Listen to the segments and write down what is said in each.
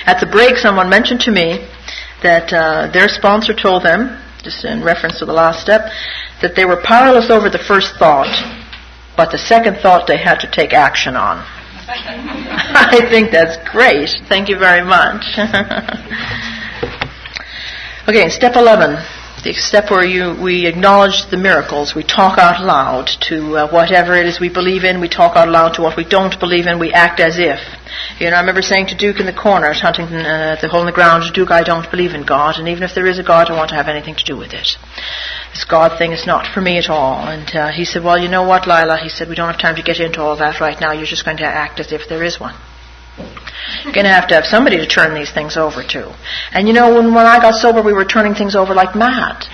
At the break, someone mentioned to me that their sponsor told them, just in reference to the last step, that they were powerless over the first thought, but the second thought they had to take action on. I think that's great. Thank you very much. Okay, step 11. The step where we acknowledge the miracles. We talk out loud to whatever it is we believe in. We talk out loud to what we don't believe in. We act as if. I remember saying to Duke in the corner at Huntington, the hole in the ground, Duke, I don't believe in God, and even if there is a God, I don't want to have anything to do with it. This God thing is not for me at all. And he said, well, you know what, Lila? He said, we don't have time to get into all that right now. You're just going to act as if there is one. You're going to have somebody to turn these things over to. And when I got sober, we were turning things over like mad.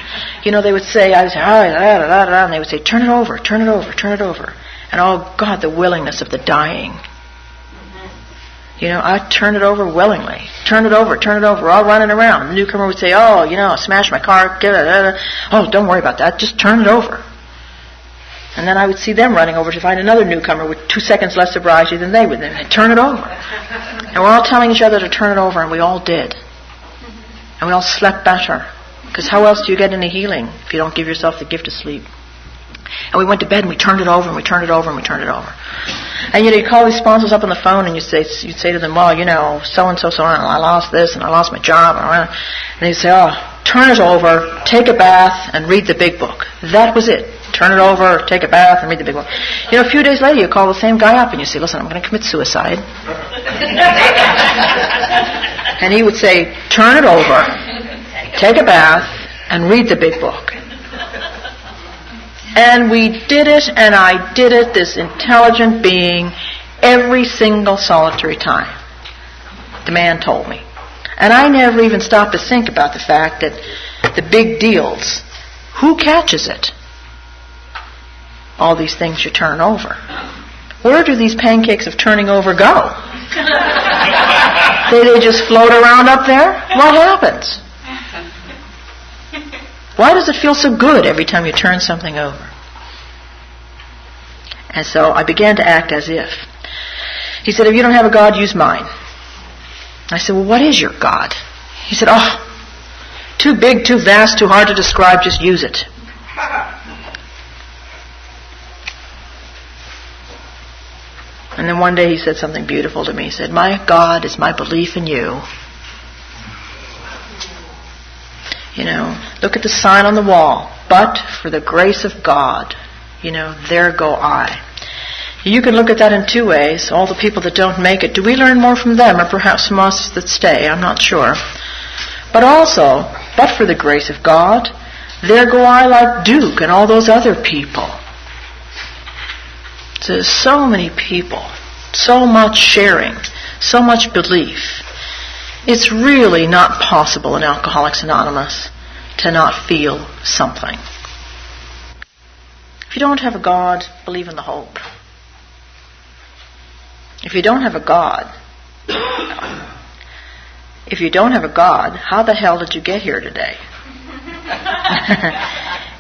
They would say, I would say, and they would say, turn it over, turn it over, turn it over. And oh God, the willingness of the dying. I'd turn it over willingly. Turn it over, we're all running around. The newcomer would say, smash my car, oh, don't worry about that, just turn it over. And then I would see them running over to find another newcomer with 2 seconds less sobriety than they would. They'd turn it over. And we're all telling each other to turn it over, and we all did. And we all slept better. Because how else do you get any healing if you don't give yourself the gift of sleep? And we went to bed and we turned it over and we turned it over and we turned it over. And you call these sponsors up on the phone and you'd say to them, well, so-and-so, I lost this and I lost my job. And they'd say, turn it over, take a bath, and read the big book. That was it. Turn it over, take a bath, and read the big book. A few days later you call the same guy up and you say, listen, I'm going to commit suicide. And he would say, turn it over, take a bath, and read the big book. And we did it, and I did it, this intelligent being, every single solitary time. The man told me. And I never even stopped to think about the fact that the big deals, who catches it? All these things you turn over. Where do these pancakes of turning over go? They just float around up there? What happens? Why does it feel so good every time you turn something over? And so I began to act as if. He said, if you don't have a God, use mine. I said, well, what is your God? He said, too big, too vast, too hard to describe, just use it. And then one day he said something beautiful to me. He said, my God is my belief in you. Look at the sign on the wall. But for the grace of God, there go I. You can look at that in two ways. All the people that don't make it, do we learn more from them or perhaps from us that stay? I'm not sure. But also, but for the grace of God, there go I like Duke and all those other people. So there's so many people, so much sharing, so much belief. It's really not possible in Alcoholics Anonymous to not feel something. If you don't have a God, believe in the hope. If you don't have a God, how the hell did you get here today?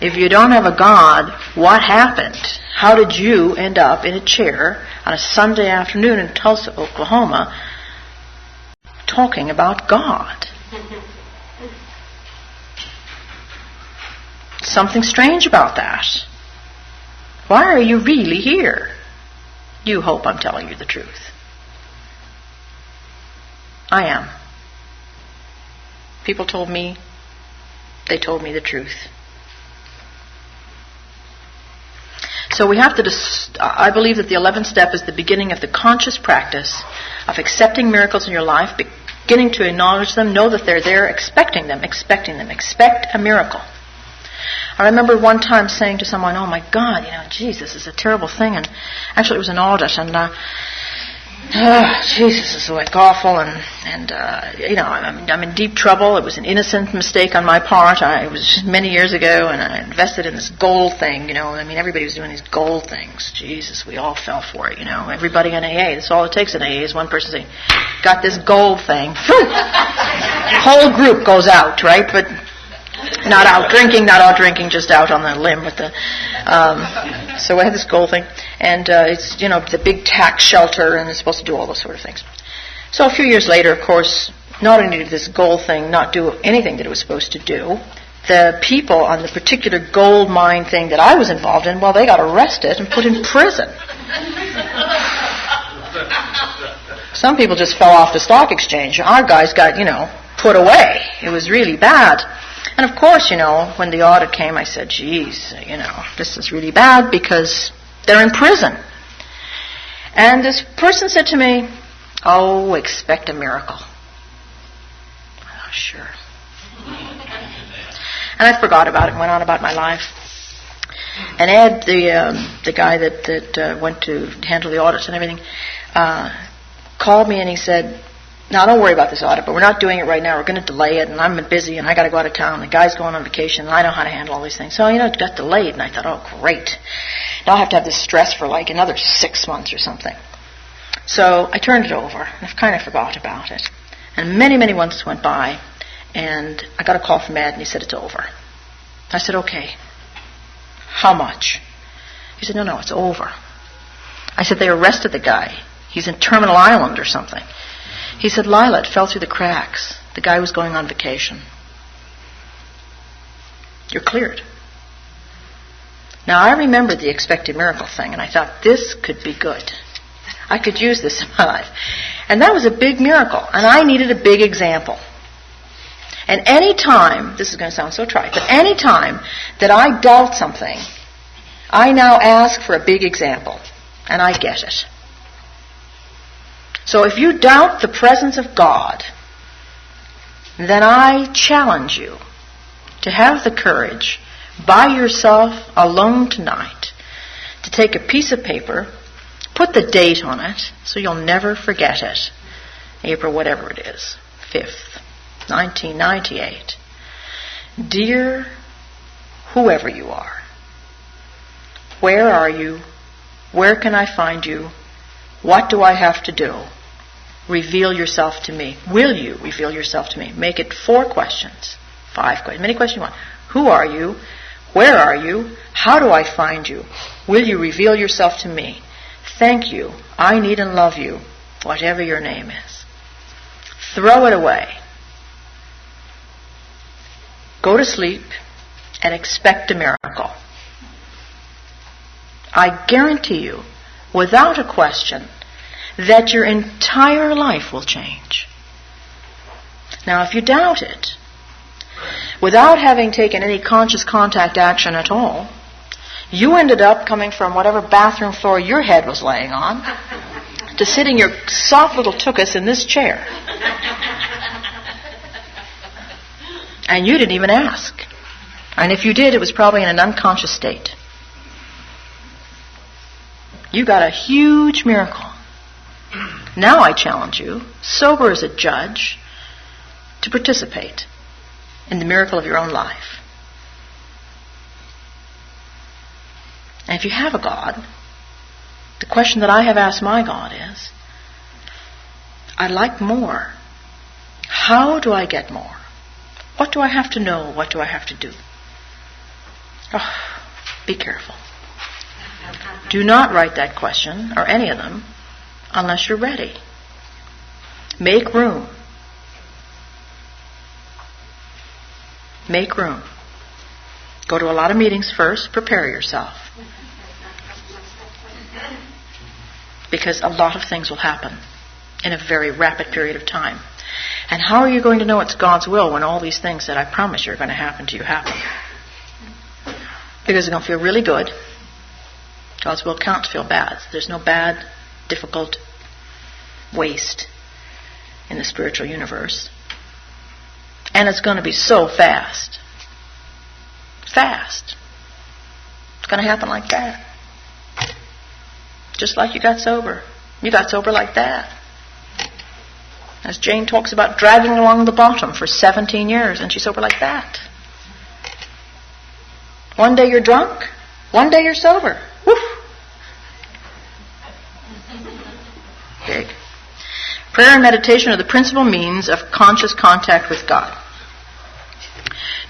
If you don't have a God, what happened? How did you end up in a chair on a Sunday afternoon in Tulsa, Oklahoma, talking about God? Something strange about that. Why are you really here? You hope I'm telling you the truth. I am. People told me, they told me the truth. So we have to, I believe that the 11th step is the beginning of the conscious practice of accepting miracles in your life, beginning to acknowledge them, know that they're there, expecting them, expect a miracle. I remember one time saying to someone, oh my God, Jesus is a terrible thing, and actually it was an audit, and Jesus is like awful, and I'm in deep trouble. It was an innocent mistake on my part. It was many years ago, and I invested in this gold thing. Everybody was doing these gold things. Jesus, we all fell for it. Everybody in AA. That's all it takes in AA is one person saying, "Got this gold thing." Whole group goes out, right? But not out drinking, just out on the limb with the. So I had this gold thing, and it's the big tax shelter, and it's supposed to do all those sort of things. So a few years later, of course, not only did this gold thing not do anything that it was supposed to do, the people on the particular gold mine thing that I was involved in, well, they got arrested and put in prison. Some people just fell off the stock exchange. Our guys got, put away. It was really bad. And of course, when the audit came, I said, geez, this is really bad because they're in prison. And this person said to me, oh, expect a miracle. Oh, sure. And I forgot about it and went on about my life. And Ed, the guy that went to handle the audits and everything, called me and he said, now don't worry about this audit, but we're not doing it right now. We're going to delay it, and I'm busy, and I got to go out of town. The guy's going on vacation, and I know how to handle all these things. So, it got delayed, and I thought, oh, great. Now I have to have this stress for like another 6 months or something. So I turned it over, and I kind of forgot about it. And many, many months went by, and I got a call from Ed, and he said, it's over. I said, okay. How much? He said, no, it's over. I said, they arrested the guy. He's in Terminal Island or something. He said, Lila, it fell through the cracks. The guy was going on vacation. You're cleared. Now, I remembered the expected miracle thing, and I thought, this could be good. I could use this in my life. And that was a big miracle, and I needed a big example. And any time, this is going to sound so trite, but any time that I doubt something, I now ask for a big example, and I get it. So if you doubt the presence of God, then I challenge you to have the courage by yourself alone tonight to take a piece of paper, put the date on it so you'll never forget it. April whatever it is, 5th, 1998. Dear whoever you are, where are you? Where can I find you? What do I have to do? Reveal yourself to me. Will you reveal yourself to me? Make it 4 questions, 5 questions, many questions you want. Who are you? Where are you? How do I find you? Will you reveal yourself to me? Thank you. I need and love you, whatever your name is. Throw it away. Go to sleep and expect a miracle. I guarantee you, without a question, that your entire life will change. Now, if you doubt it, without having taken any conscious contact action at all, you ended up coming from whatever bathroom floor your head was laying on to sitting your soft little tuchus in this chair. And you didn't even ask. And if you did, it was probably in an unconscious state. You got a huge miracle. Now I challenge you, sober as a judge, to participate in the miracle of your own life. And if you have a God, the question that I have asked my God is, I'd like more. How do I get more? What do I have to know? What do I have to do? Oh, be careful. Do not write that question, or any of them, unless you're ready. Make room. Make room. Go to a lot of meetings first. Prepare yourself. Because a lot of things will happen in a very rapid period of time. And how are you going to know it's God's will when all these things that I promise you are going to happen to you happen? Because it's going to feel really good. God's will can't feel bad. There's no bad, difficult waste in the spiritual universe. And it's going to be so fast. Fast. It's going to happen like that. Just like you got sober. You got sober like that. As Jane talks about dragging along the bottom for 17 years, and she's sober like that. One day you're drunk, one day you're sober. Woof. Big. Prayer and meditation are the principal means of conscious contact with God.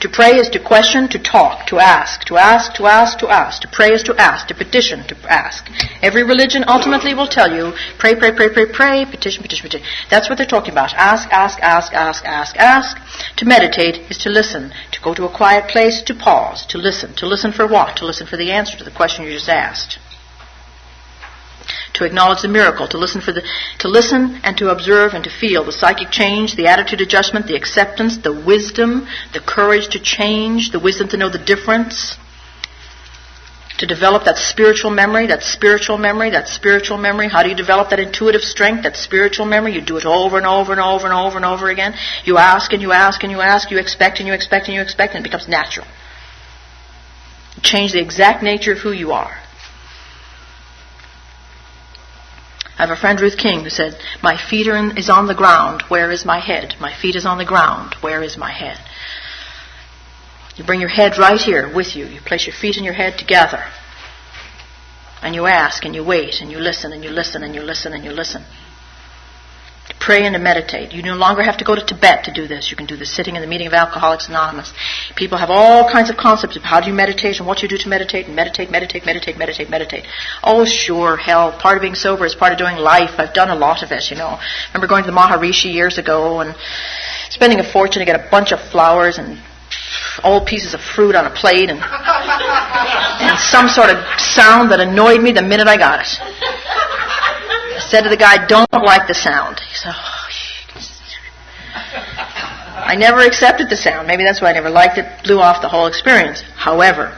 To pray is to question, to talk, to ask, to ask, to ask, to ask. To pray is to ask, to petition, to ask. Every religion ultimately will tell you, pray, pray, pray, pray, pray, petition, petition, petition. That's what they're talking about. Ask, ask, ask, ask, ask, ask. To meditate is to listen, to go to a quiet place, to pause, to listen. To listen for what? To listen for the answer to the question you just asked. To acknowledge the miracle, to listen and to observe and to feel the psychic change, the attitude adjustment, the acceptance, the wisdom, the courage to change, the wisdom to know the difference, to develop that spiritual memory, that spiritual memory, that spiritual memory. How do you develop that intuitive strength, that spiritual memory? You do it over and over and over and over and over again. You ask and you ask and you ask, you expect and you expect and you expect, and it becomes natural. You change the exact nature of who you are. I have a friend, Ruth King, who said, my feet is on the ground, where is my head? My feet is on the ground, where is my head? You bring your head right here with you. You place your feet and your head together. And you ask and you wait and you listen and you listen and you listen and you listen. To pray and to meditate. You no longer have to go to Tibet to do this. You can do this sitting in the meeting of Alcoholics Anonymous. People have all kinds of concepts of how do you meditate and what you do to meditate and meditate. Oh, sure, hell, part of being sober is part of doing life. I've done a lot of it, you know. I remember going to the Maharishi years ago and spending a fortune to get a bunch of flowers and old pieces of fruit on a plate and some sort of sound that annoyed me the minute I got it. I said to the guy, don't like the sound. He said, I never accepted the sound. Maybe that's why I never liked it. Blew off the whole experience. However,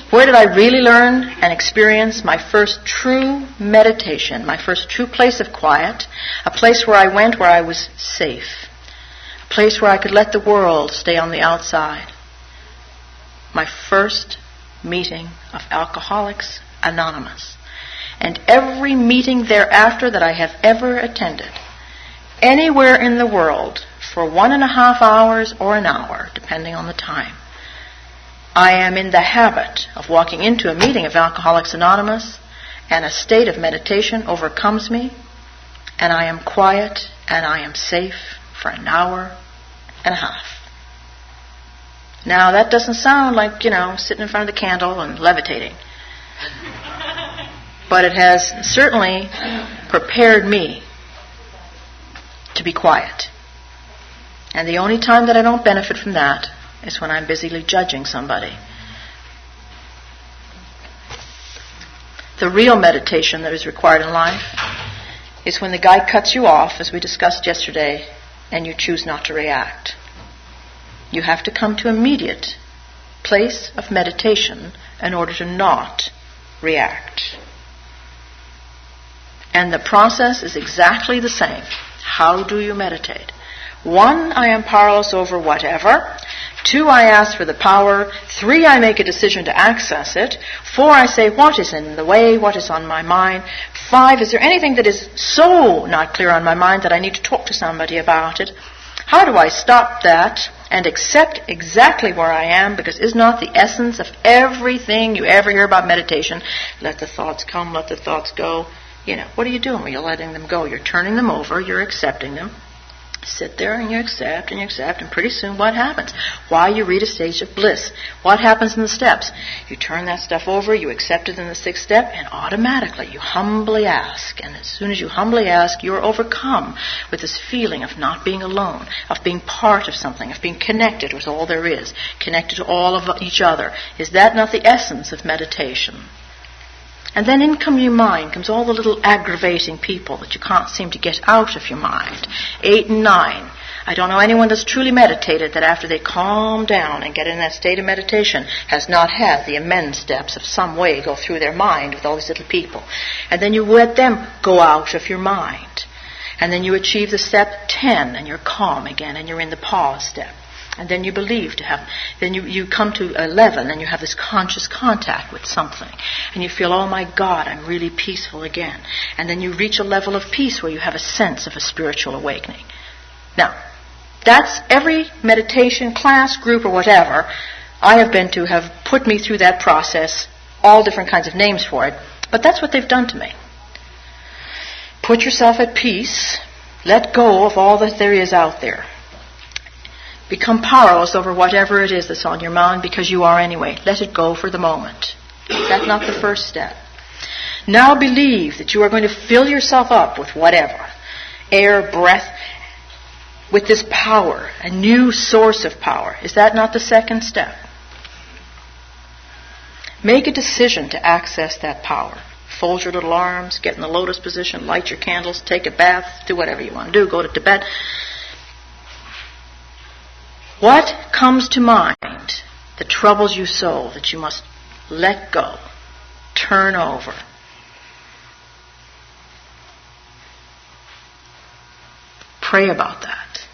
where did I really learn and experience my first true meditation, my first true place of quiet, a place where I went where I was safe, a place where I could let the world stay on the outside? My first meeting of Alcoholics Anonymous. And every meeting thereafter that I have ever attended, anywhere in the world, for 1.5 hours or an hour, depending on the time, I am in the habit of walking into a meeting of Alcoholics Anonymous, and a state of meditation overcomes me, and I am quiet, and I am safe for 1.5 hours. Now, that doesn't sound like, sitting in front of the candle and levitating. But it has certainly prepared me to be quiet. And the only time that I don't benefit from that is when I'm busily judging somebody. The real meditation that is required in life is when the guy cuts you off, as we discussed yesterday, and you choose not to react. You have to come to immediate place of meditation in order to not react. And the process is exactly the same. How do you meditate? 1, I am powerless over whatever. 2, I ask for the power. 3, I make a decision to access it. 4, I say, what is in the way? What is on my mind? 5, is there anything that is so not clear on my mind that I need to talk to somebody about it? How do I stop that and accept exactly where I am? Because is not the essence of everything you ever hear about meditation, let the thoughts come, let the thoughts go. What are you doing when you're letting them go? You're turning them over, you're accepting them. Sit there and you accept, and pretty soon what happens? Why you read a stage of bliss. What happens in the steps? You turn that stuff over, you accept it in the 6th step, and automatically you humbly ask. And as soon as you humbly ask, you're overcome with this feeling of not being alone, of being part of something, of being connected with all there is, connected to all of each other. Is that not the essence of meditation? And then in your mind comes all the little aggravating people that you can't seem to get out of your mind. 8 and 9. I don't know anyone that's truly meditated that after they calm down and get in that state of meditation has not had the amends steps of some way go through their mind with all these little people. And then you let them go out of your mind. And then you achieve the step 10 and you're calm again and you're in the pause step. And then you believe then you come to 11 and you have this conscious contact with something. And you feel, oh my God, I'm really peaceful again. And then you reach a level of peace where you have a sense of a spiritual awakening. Now, that's every meditation class, group, or whatever I have been to have put me through that process, all different kinds of names for it. But that's what they've done to me. Put yourself at peace. Let go of all that there is out there. Become powerless over whatever it is that's on your mind, because you are anyway. Let it go for the moment. Is that not the first step? Now believe that you are going to fill yourself up with whatever, air, breath, with this power, a new source of power. Is that not the second step? Make a decision to access that power. Fold your little arms, get in the lotus position, light your candles, take a bath, do whatever you want to do, go to Tibet. What comes to mind that troubles you so that you must let go, turn over? Pray about that.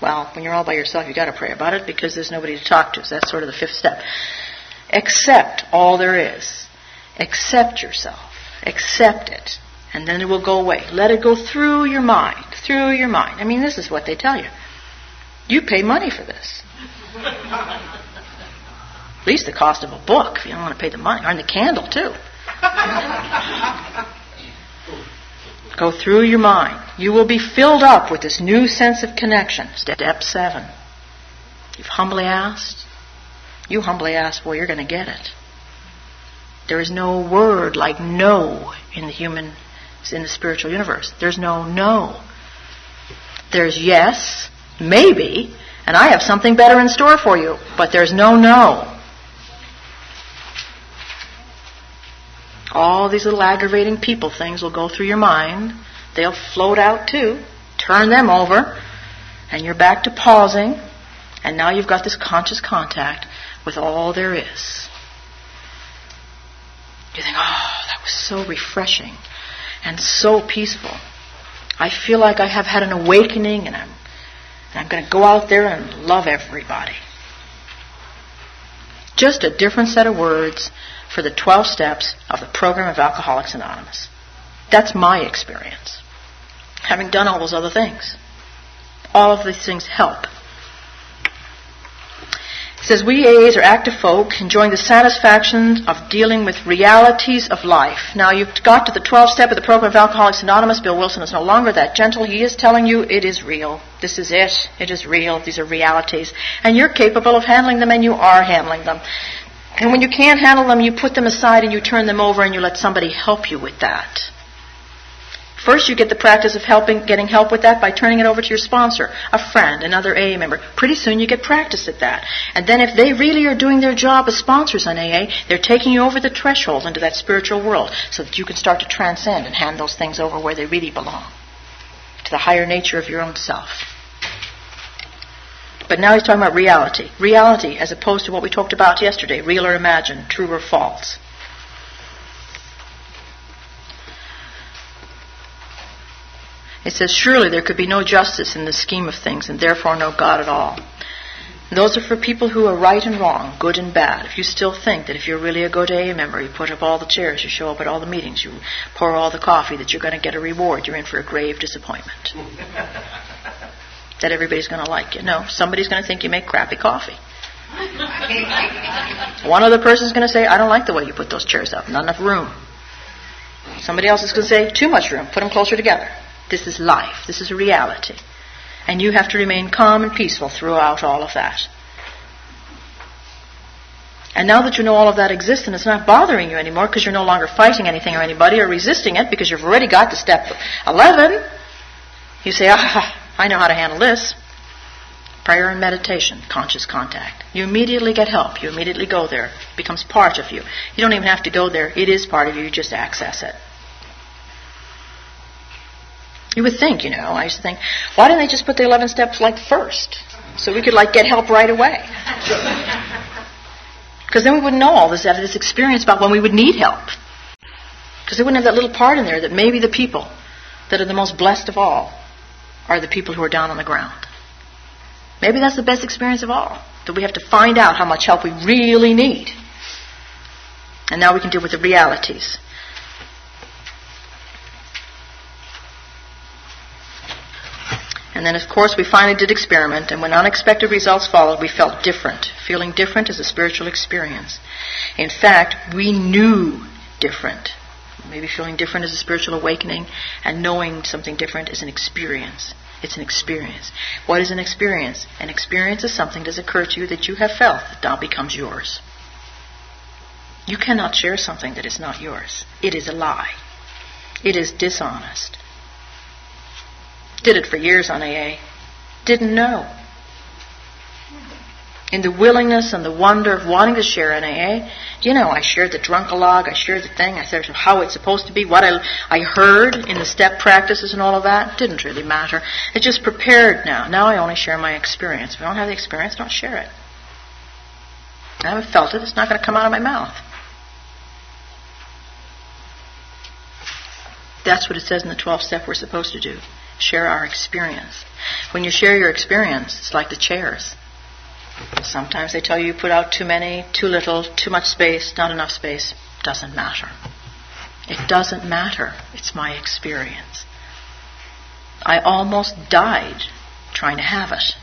Well, when you're all by yourself, you've got to pray about it because there's nobody to talk to. So that's sort of the fifth step. Accept all there is. Accept yourself. Accept it. And then it will go away. Let it go through your mind. Through your mind. I mean, this is what they tell you. You pay money for this. At least the cost of a book, if you don't want to pay the money. Or the candle, too. Go through your mind. You will be filled up with this new sense of connection. Step 7. You've humbly asked. You humbly ask, well, you're going to get it. There is no word like no in the spiritual universe. There's no. There's yes, maybe, and I have something better in store for you. But there's no. All these little aggravating people things will go through your mind. They'll float out too. Turn them over. And you're back to pausing. And now you've got this conscious contact with all there is. You think, oh, that was so refreshing and so peaceful. I feel like I have had an awakening, and I'm going to go out there and love everybody. Just a different set of words for the 12 steps of the program of Alcoholics Anonymous. That's my experience, having done all those other things. All of these things help. It says, we AAs are active folk enjoying the satisfaction of dealing with realities of life. Now you've got to the 12th step of the program of Alcoholics Anonymous. Bill Wilson is no longer that gentle. He is telling you it is real. This is it. It is real. These are realities. And you're capable of handling them, and you are handling them. And when you can't handle them, you put them aside and you turn them over and you let somebody help you with that. First, you get the practice of getting help with that by turning it over to your sponsor, a friend, another AA member. Pretty soon you get practice at that. And then if they really are doing their job as sponsors on AA, they're taking you over the threshold into that spiritual world so that you can start to transcend and hand those things over where they really belong, to the higher nature of your own self. But now he's talking about reality. Reality as opposed to what we talked about yesterday, real or imagined, true or false. It says, surely there could be no justice in the scheme of things, and therefore no God at all. And those are for people who are right and wrong, good and bad. If you still think that if you're really a good AA member, you put up all the chairs, you show up at all the meetings, you pour all the coffee, that you're going to get a reward, you're in for a grave disappointment. That everybody's going to like you. No, somebody's going to think you make crappy coffee. One other person's going to say, I don't like the way you put those chairs up, not enough room. Somebody else is going to say, too much room, put them closer together. This is life. This is a reality. And you have to remain calm and peaceful throughout all of that. And now that you know all of that exists and it's not bothering you anymore because you're no longer fighting anything or anybody or resisting it because you've already got to step 11, you say, I know how to handle this. Prayer and meditation, conscious contact. You immediately get help. You immediately go there. It becomes part of you. You don't even have to go there. It is part of you. You just access it. You would think, I used to think, why didn't they just put the 11 steps first? So we could get help right away. Because then we wouldn't know all this experience about when we would need help. Because they wouldn't have that little part in there that maybe the people that are the most blessed of all are the people who are down on the ground. Maybe that's the best experience of all. That we have to find out how much help we really need. And now we can deal with the realities. And then, of course, we finally did experiment, and when unexpected results followed, we felt different. Feeling different is a spiritual experience. In fact, we knew different. Maybe feeling different is a spiritual awakening, and knowing something different is an experience. It's an experience. What is an experience? An experience is something that has occurred to you that you have felt that now becomes yours. You cannot share something that is not yours. It is a lie. It is dishonest. Did it for years on AA. Didn't know. In the willingness and the wonder of wanting to share an AA, I shared the drunkalog, I shared the thing, I said how it's supposed to be, what I heard in the step practices and all of that. Didn't really matter. It's just prepared now. Now I only share my experience. If I don't have the experience, don't share it. I haven't felt it. It's not going to come out of my mouth. That's what it says in the 12th step we're supposed to do. Share our experience. When you share your experience, it's like the chairs. Sometimes they tell you put out too many, too little, too much space, not enough space. Doesn't matter. It doesn't matter. It's my experience. I almost died trying to have it.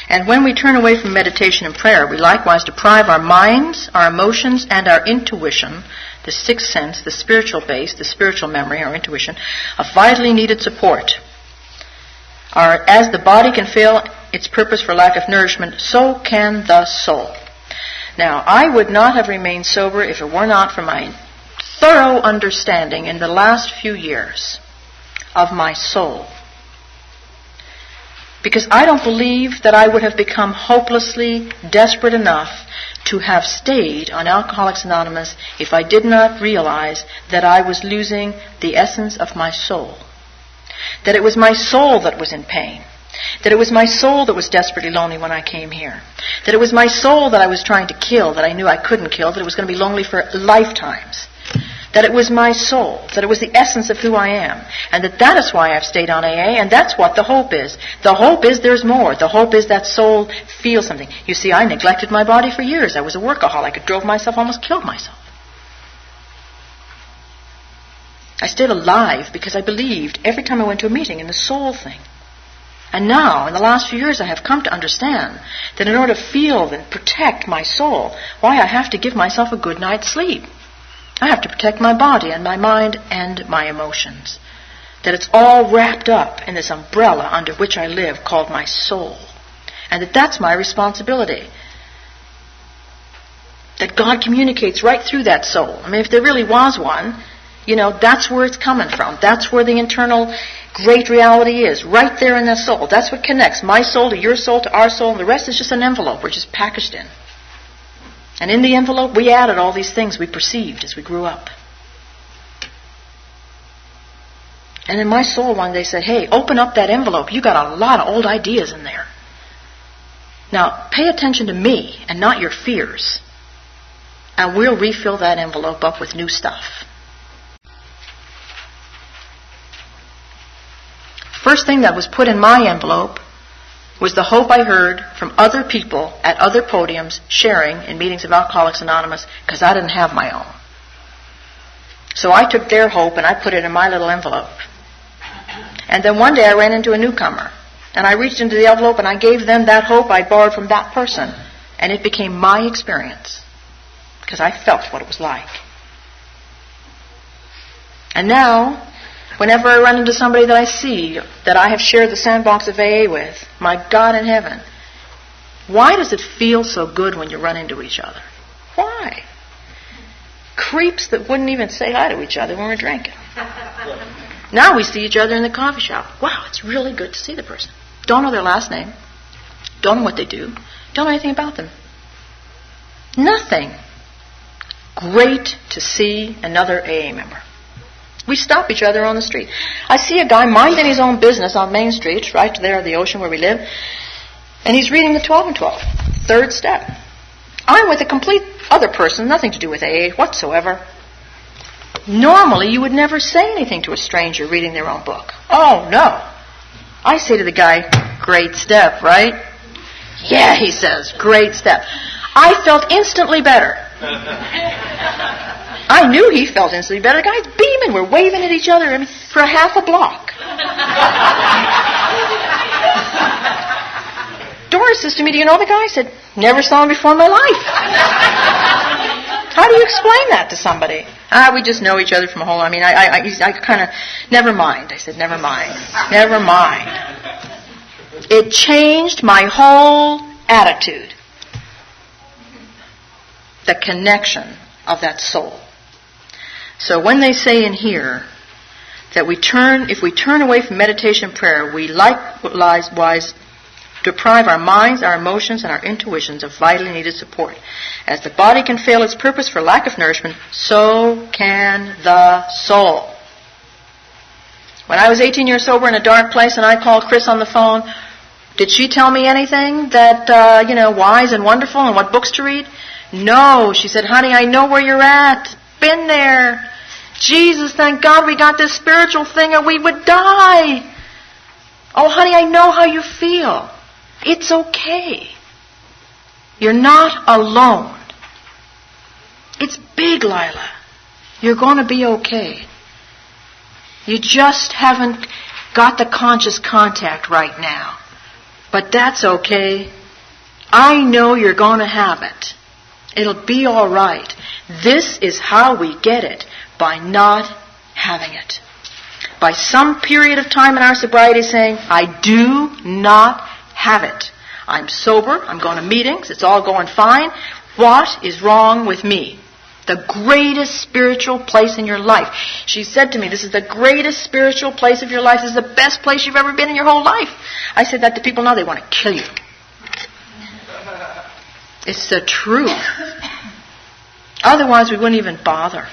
And when we turn away from meditation and prayer, we likewise deprive our minds, our emotions, and our intuition, the sixth sense, the spiritual base, the spiritual memory, our intuition, of vitally needed support. As the body can fail its purpose for lack of nourishment, so can the soul. Now, I would not have remained sober if it were not for my thorough understanding in the last few years of my soul. Because I don't believe that I would have become hopelessly desperate enough to have stayed on Alcoholics Anonymous if I did not realize that I was losing the essence of my soul. That it was my soul that was in pain. That it was my soul that was desperately lonely when I came here. That it was my soul that I was trying to kill, that I knew I couldn't kill, that it was going to be lonely for lifetimes. That it was my soul, that it was the essence of who I am, and that is why I've stayed on AA, and that's what the hope is. The hope is there's more. The hope is that soul feels something. You see, I neglected my body for years. I was a workaholic. I drove myself, almost killed myself. I stayed alive because I believed every time I went to a meeting in the soul thing. And now, in the last few years, I have come to understand that in order to feel and protect my soul, why I have to give myself a good night's sleep. I have to protect my body and my mind and my emotions. That it's all wrapped up in this umbrella under which I live called my soul. And that's my responsibility. That God communicates right through that soul. I mean, if there really was one, that's where it's coming from. That's where the internal great reality is, right there in that soul. That's what connects my soul to your soul to our soul, and the rest is just an envelope we're just packaged in. And in the envelope, we added all these things we perceived as we grew up. And then my soul one day said, hey, open up that envelope. You got a lot of old ideas in there. Now, pay attention to me and not your fears. And we'll refill that envelope up with new stuff. First thing that was put in my envelope was the hope I heard from other people at other podiums sharing in meetings of Alcoholics Anonymous, because I didn't have my own. So I took their hope and I put it in my little envelope. And then one day I ran into a newcomer, and I reached into the envelope and I gave them that hope I borrowed from that person, and it became my experience, because I felt what it was like. And now, whenever I run into somebody that I see, that I have shared the sandbox of AA with, my God in heaven, why does it feel so good when you run into each other? Why? Creeps that wouldn't even say hi to each other when we're drinking. Now we see each other in the coffee shop. Wow, it's really good to see the person. Don't know their last name. Don't know what they do. Don't know anything about them. Nothing. Great to see another AA member. We stop each other on the street. I see a guy minding his own business on Main Street, right there at the ocean where we live, and he's reading the 12 and 12, third step. I'm with a complete other person, nothing to do with AA whatsoever. Normally, you would never say anything to a stranger reading their own book. Oh, no. I say to the guy, great step, right? Yeah, he says, great step. I felt instantly better. I knew he felt instantly better. The guy's beaming. We're waving at each other for a half a block. Doris says to me, do you know the guy? I said, never saw him before in my life. How do you explain that to somebody? We just know each other from a whole... I kind of... Never mind. I said, never mind. Never mind. It changed my whole attitude. The connection of that soul. So when they say in here that if we turn away from meditation prayer, we likewise deprive our minds, our emotions, and our intuitions of vitally needed support. As the body can fail its purpose for lack of nourishment, so can the soul. When I was 18 years sober in a dark place and I called Chris on the phone, did she tell me anything that, wise and wonderful and what books to read? No. She said, honey, I know where you're at. Been there. Jesus, thank God we got this spiritual thing or we would die. Oh, honey, I know how you feel. It's okay. You're not alone. It's big, Lila. You're going to be okay. You just haven't got the conscious contact right now. But that's okay. I know you're going to have it. It'll be all right. This is how we get it, by not having it. By some period of time in our sobriety saying, I do not have it. I'm sober, I'm going to meetings, it's all going fine. What is wrong with me? The greatest spiritual place in your life. She said to me, this is the greatest spiritual place of your life. This is the best place you've ever been in your whole life. I said that to people now, they want to kill you. It's the truth. Otherwise, we wouldn't even bother.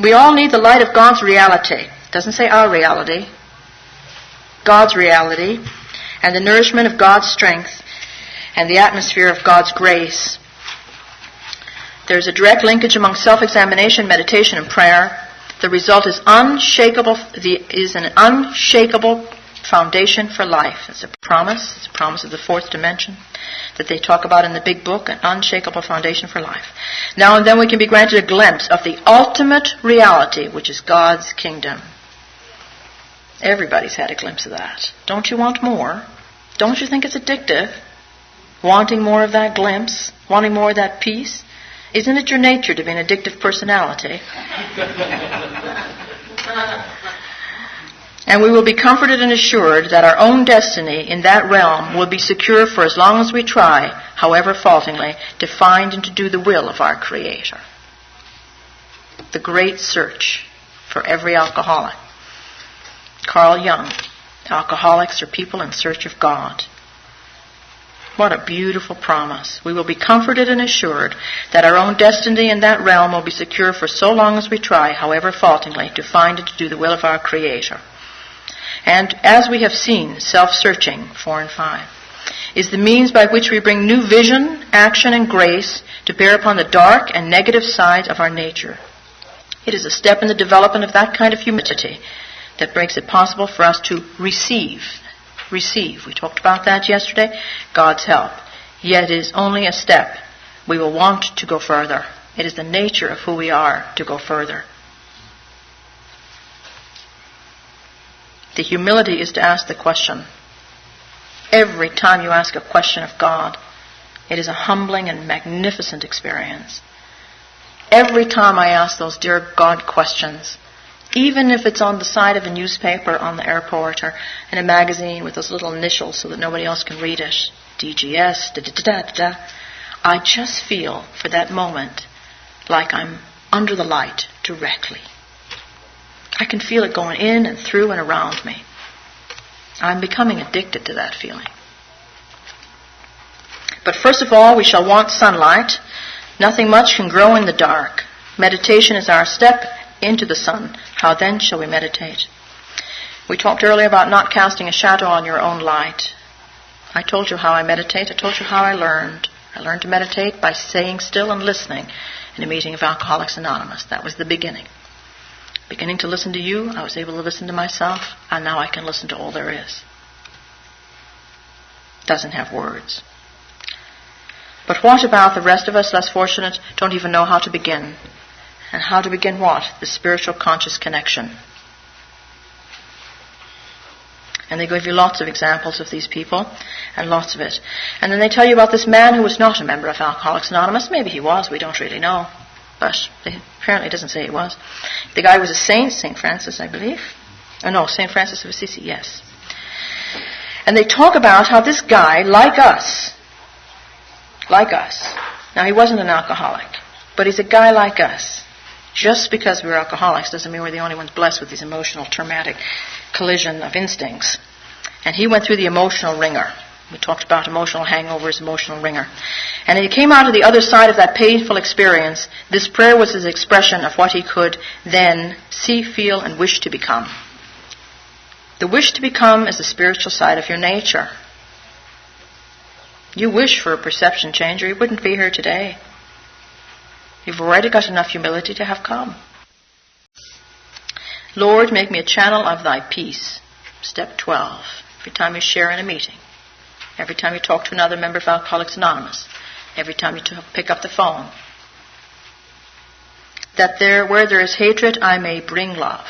We all need the light of God's reality. It doesn't say our reality. God's reality. And the nourishment of God's strength. And the atmosphere of God's grace. There's a direct linkage among self-examination, meditation, and prayer. The result is an unshakable foundation for life. It's a promise. It's a promise of the fourth dimension that they talk about in the big book, an unshakable foundation for life. Now and then we can be granted a glimpse of the ultimate reality, which is God's kingdom. Everybody's had a glimpse of that. Don't you want more? Don't you think it's addictive? Wanting more of that glimpse? Wanting more of that peace? Isn't it your nature to be an addictive personality? And we will be comforted and assured that our own destiny in that realm will be secure for as long as we try, however faultingly, to find and to do the will of our Creator. The great search for every alcoholic. Carl Jung, alcoholics are people in search of God. What a beautiful promise. We will be comforted and assured that our own destiny in that realm will be secure for so long as we try, however faultingly, to find and to do the will of our Creator. And as we have seen, self-searching, 4 and 5, is the means by which we bring new vision, action, and grace to bear upon the dark and negative sides of our nature. It is a step in the development of that kind of humility that makes it possible for us to receive. We talked about that yesterday. God's help. Yet it is only a step. We will want to go further. It is the nature of who we are to go further. The humility is to ask the question. Every time you ask a question of God, it is a humbling and magnificent experience. Every time I ask those dear God questions, even if it's on the side of a newspaper on the airport or in a magazine with those little initials so that nobody else can read it, DGS, da-da-da-da-da, I just feel for that moment like I'm under the light directly. I can feel it going in and through and around me. I'm becoming addicted to that feeling. But first of all, we shall want sunlight. Nothing much can grow in the dark. Meditation is our step into the sun. How then shall we meditate? We talked earlier about not casting a shadow on your own light. I told you how I meditate. I told you how I learned. I learned to meditate by staying still and listening in a meeting of Alcoholics Anonymous. That was the beginning. Beginning to listen to you, I was able to listen to myself, and now I can listen to all there is. Doesn't have words. But what about the rest of us, less fortunate, don't even know how to begin? And how to begin what? The spiritual conscious connection. And they give you lots of examples of these people, and lots of it. And then they tell you about this man who was not a member of Alcoholics Anonymous. Maybe he was, we don't really know. but apparently it doesn't say he was. The guy was a saint, St. Francis, I believe. Oh no, St. Francis of Assisi, yes. And they talk about how this guy, like us, now he wasn't an alcoholic, but he's a guy like us. Just because we're alcoholics doesn't mean we're the only ones blessed with these emotional, traumatic collision of instincts. And he went through the emotional ringer. We talked about emotional hangovers, emotional ringer. And he came out of the other side of that painful experience. This prayer was his expression of what he could then see, feel, and wish to become. The wish to become is the spiritual side of your nature. You wish for a perception change or you wouldn't be here today. You've already got enough humility to have come. Lord, make me a channel of thy peace. Step 12. Every time you share in a meeting. Every time you talk to another member of Alcoholics Anonymous. Every time you pick up the phone. That where there is hatred, I may bring love.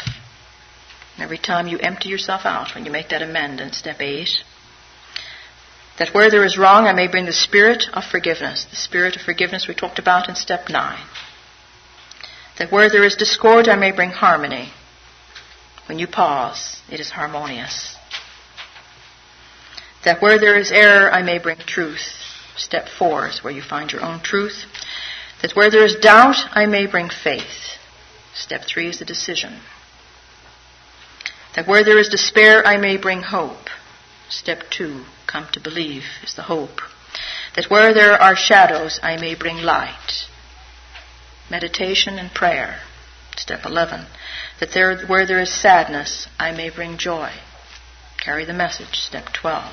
And every time you empty yourself out, when you make that amend in step 8. That where there is wrong, I may bring the spirit of forgiveness. The spirit of forgiveness we talked about in step 9. That where there is discord, I may bring harmony. When you pause, it is harmonious. That where there is error, I may bring truth. Step 4 is where you find your own truth. That where there is doubt, I may bring faith. Step 3 is the decision. That where there is despair, I may bring hope. Step 2, come to believe, is the hope. That where there are shadows, I may bring light. Meditation and prayer. Step 11. That where there is sadness, I may bring joy. Carry the message. Step 12.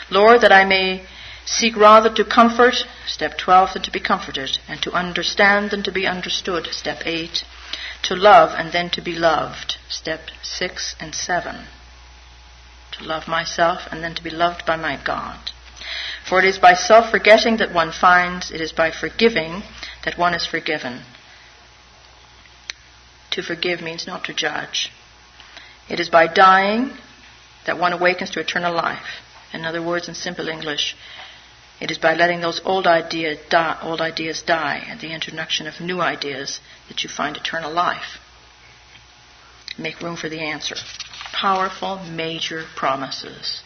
Lord, that I may seek rather to comfort. Step 12, than to be comforted. And to understand than to be understood. Step 8. To love and then to be loved. Step 6 and 7. To love myself and then to be loved by my God. For it is by self-forgetting that one finds, it is by forgiving that one is forgiven. To forgive means not to judge. It is by dying that one awakens to eternal life. In other words, in simple English, it is by letting those old ideas die and the introduction of new ideas that you find eternal life. Make room for the answer. Powerful, major promises.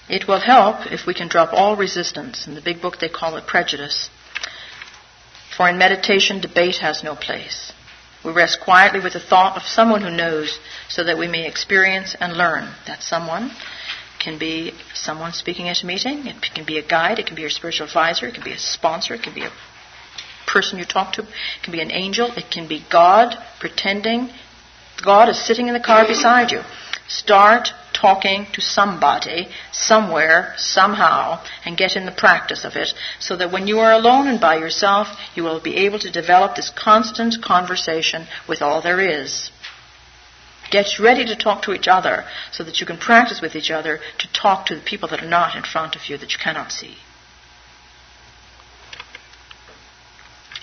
It will help if we can drop all resistance. In the big book they call it prejudice. For in meditation, debate has no place. We rest quietly with the thought of someone who knows so that we may experience and learn. That someone can be someone speaking at a meeting. It can be a guide. It can be your spiritual advisor. It can be a sponsor. It can be a person you talk to. It can be an angel. It can be God pretending God is sitting in the car beside you. Start talking to somebody, somewhere, somehow, and get in the practice of it, so that when you are alone and by yourself, you will be able to develop this constant conversation with all there is. Get ready to talk to each other, so that you can practice with each other to talk to the people that are not in front of you, that you cannot see.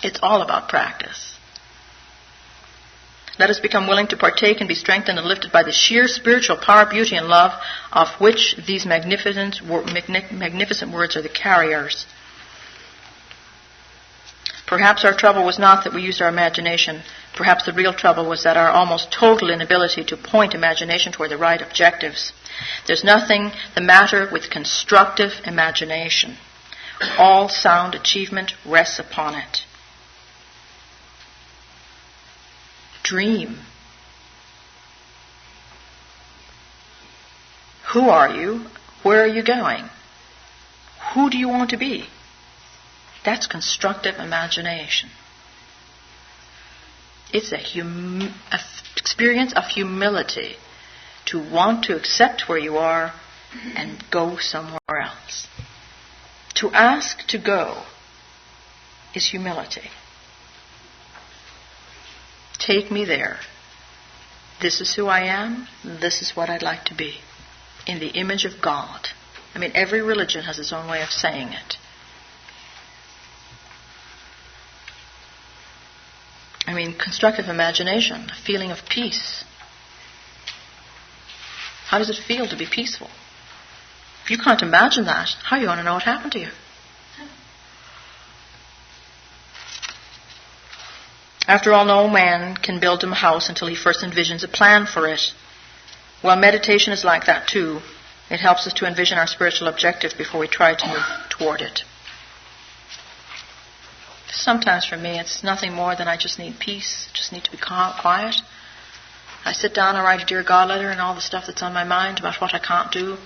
It's all about practice. Let us become willing to partake and be strengthened and lifted by the sheer spiritual power, beauty, and love of which these magnificent words are the carriers. Perhaps our trouble was not that we used our imagination. Perhaps the real trouble was that our almost total inability to point imagination toward the right objectives. There's nothing the matter with constructive imagination. All sound achievement rests upon it. Dream. Who are you? Where are you going? Who do you want to be? That's constructive imagination. It's a experience of humility to want to accept where you are and go somewhere else. To ask to go is humility. Take me there. This is who I am. This is what I'd like to be. In the image of God. I mean, every religion has its own way of saying it. I mean, constructive imagination, a feeling of peace. How does it feel to be peaceful? If you can't imagine that, how are you going to know what happened to you? After all, no man can build him a house until he first envisions a plan for it. Well, meditation is like that too. It helps us to envision our spiritual objective before we try to move toward it. Sometimes for me, it's nothing more than I just need peace, just need to be quiet. I sit down and write a Dear God letter and all the stuff that's on my mind about what I can't do.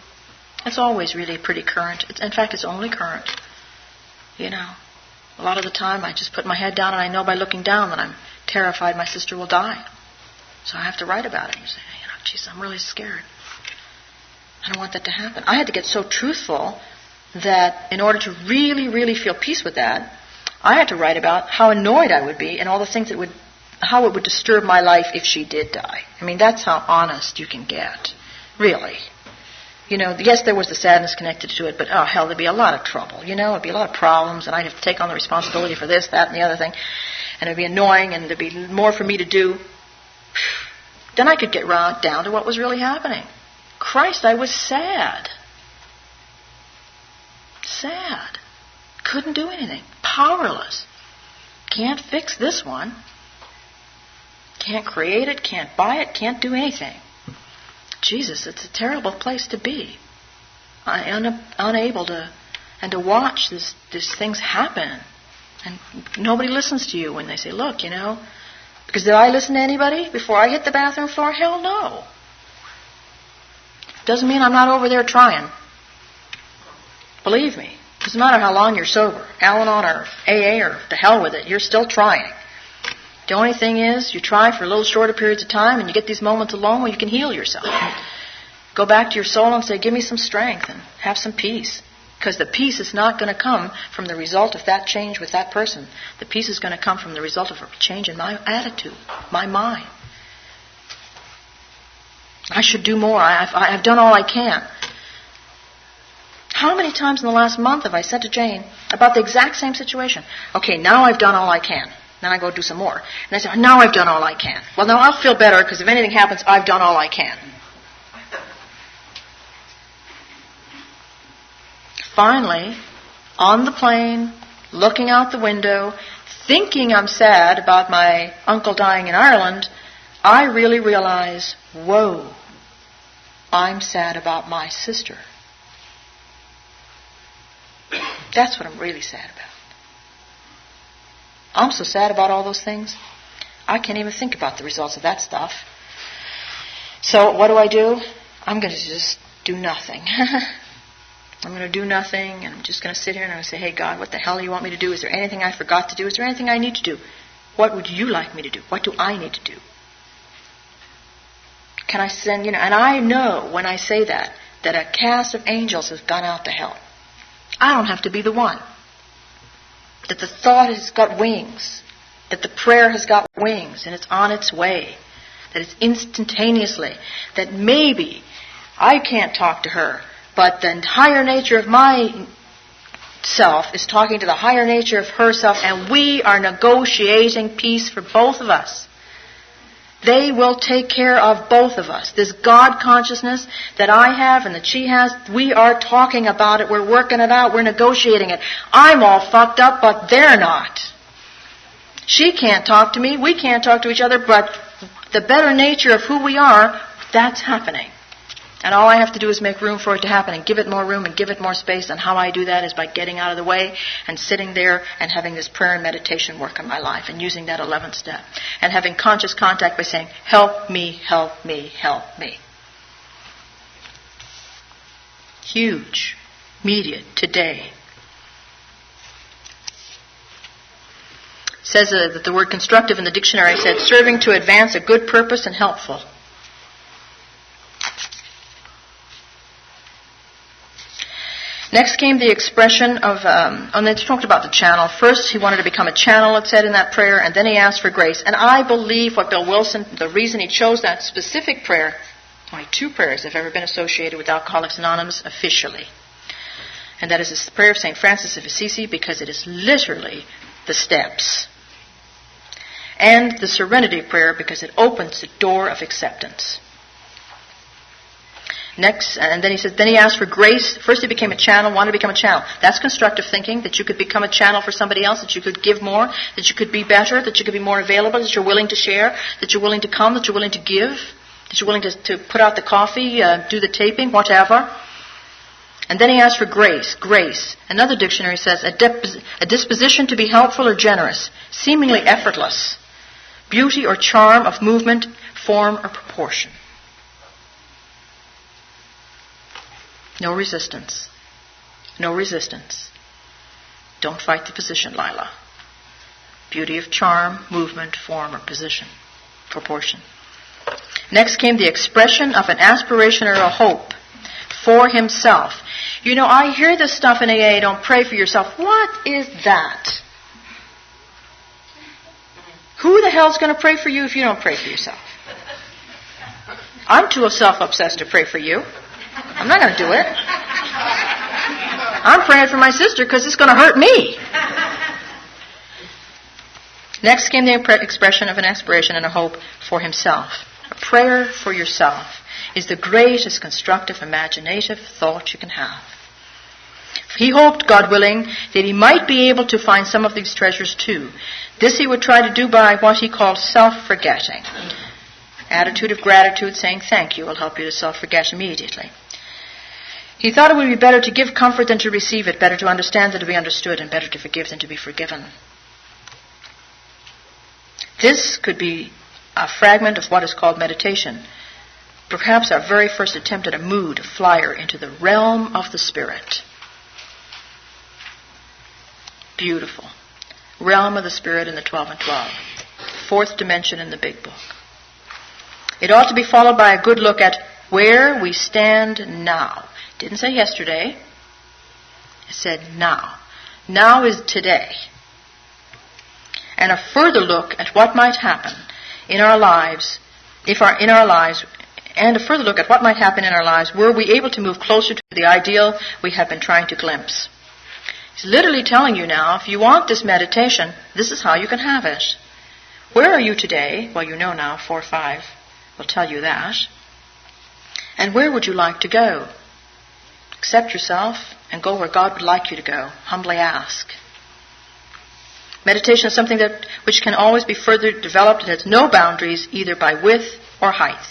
It's always really pretty current. In fact, it's only current. You know, a lot of the time I just put my head down and I know by looking down that I'm terrified my sister will die. So I have to write about it and say, geez, I'm really scared. I don't want that to happen. I had to get so truthful that in order to really, really feel peace with that, I had to write about how annoyed I would be and all the things how it would disturb my life if she did die. I mean, that's how honest you can get. Really. You know, yes, there was the sadness connected to it, but oh, hell, there'd be a lot of trouble. You know, it'd be a lot of problems, and I'd have to take on the responsibility for this, that, and the other thing. And it'd be annoying, and there'd be more for me to do. Then I could get down to what was really happening. Christ, I was sad. Sad. Couldn't do anything. Powerless. Can't fix this one. Can't create it, can't buy it, can't do anything. Jesus, it's a terrible place to be. Unable to, and to watch these things happen. And nobody listens to you when they say, look, you know, because did I listen to anybody before I hit the bathroom floor? Hell no. Doesn't mean I'm not over there trying. Believe me. Doesn't matter how long you're sober, Al-Anon or AA or to hell with it, you're still trying. The only thing is, you try for a little shorter periods of time and you get these moments alone where you can heal yourself. Go back to your soul and say, give me some strength and have some peace. Because the peace is not going to come from the result of that change with that person. The peace is going to come from the result of a change in my attitude, my mind. I should do more. I've done all I can. How many times in the last month have I said to Jane about the exact same situation? Okay, now I've done all I can. Then I go do some more. And I say, now I've done all I can. Well, now I'll feel better because if anything happens, I've done all I can. Finally, on the plane, looking out the window, thinking I'm sad about my uncle dying in Ireland, I really realize, whoa, I'm sad about my sister. That's what I'm really sad about. I'm so sad about all those things, I can't even think about the results of that stuff. So what do? I'm going to just do nothing. I'm going to do nothing, and I'm just going to sit here and I'm going to say, hey, God, what the hell do you want me to do? Is there anything I forgot to do? Is there anything I need to do? What would you like me to do? What do I need to do? Can I send, and I know when I say that a cast of angels has gone out to help. I don't have to be the one. That the thought has got wings. That the prayer has got wings and it's on its way. That it's instantaneously. That maybe I can't talk to her, but the higher nature of my self is talking to the higher nature of herself, and we are negotiating peace for both of us. They will take care of both of us. This God consciousness that I have and that she has, we are talking about it. We're working it out. We're negotiating it. I'm all fucked up, but they're not. She can't talk to me. We can't talk to each other, but the better nature of who we are, that's happening. And all I have to do is make room for it to happen and give it more room and give it more space. And how I do that is by getting out of the way and sitting there and having this prayer and meditation work in my life and using that 11th step. And having conscious contact by saying, help me, help me, help me. Huge. Immediate. Today. It says that the word constructive in the dictionary said serving to advance a good purpose and helpful. Next came the expression of, and they talked about the channel. First, he wanted to become a channel, it said in that prayer, and then he asked for grace. And I believe what Bill Wilson, the reason he chose that specific prayer, only 2 prayers have ever been associated with Alcoholics Anonymous officially. And that is the prayer of St. Francis of Assisi, because it is literally the steps. And the Serenity Prayer, because it opens the door of acceptance. Next, and then he said, then he asked for grace. First he became a channel, wanted to become a channel. That's constructive thinking, that you could become a channel for somebody else, that you could give more, that you could be better, that you could be more available, that you're willing to share, that you're willing to come, that you're willing to give, that you're willing to put out the coffee, do the taping, whatever. And then he asked for grace. Grace. Another dictionary says, a disposition to be helpful or generous, seemingly effortless. Beauty or charm of movement, form, or proportion. No resistance. No resistance. Don't fight the position, Lila. Beauty of charm, movement, form, or position. Proportion. Next came the expression of an aspiration or a hope for himself. You know, I hear this stuff in AA, don't pray for yourself. What is that? Who the hell's going to pray for you if you don't pray for yourself? I'm too self-obsessed to pray for you. I'm not going to do it. I'm praying for my sister because it's going to hurt me. Next came the expression of an aspiration and a hope for himself. A prayer for yourself is the greatest constructive, imaginative thought you can have. He hoped, God willing, that he might be able to find some of these treasures too. This he would try to do by what he called self-forgetting. Attitude of gratitude, saying thank you, will help you to self-forget immediately. He thought it would be better to give comfort than to receive it, better to understand than to be understood, and better to forgive than to be forgiven. This could be a fragment of what is called meditation. Perhaps our very first attempt at a mood, a flyer into the realm of the Spirit. Beautiful. Realm of the Spirit in the 12 and 12. Fourth dimension in the big book. It ought to be followed by a good look at where we stand now. Didn't say yesterday. It said now. Now is today. And a further look at what might happen in our lives, and a further look at what might happen in our lives were we able to move closer to the ideal we have been trying to glimpse. He's literally telling you now, if you want this meditation, this is how you can have it. Where are you today? Well, you know now, 4-5 will tell you that. And where would you like to go? Accept yourself and go where God would like you to go. Humbly ask. Meditation is something which can always be further developed. It has no boundaries, either by width or height.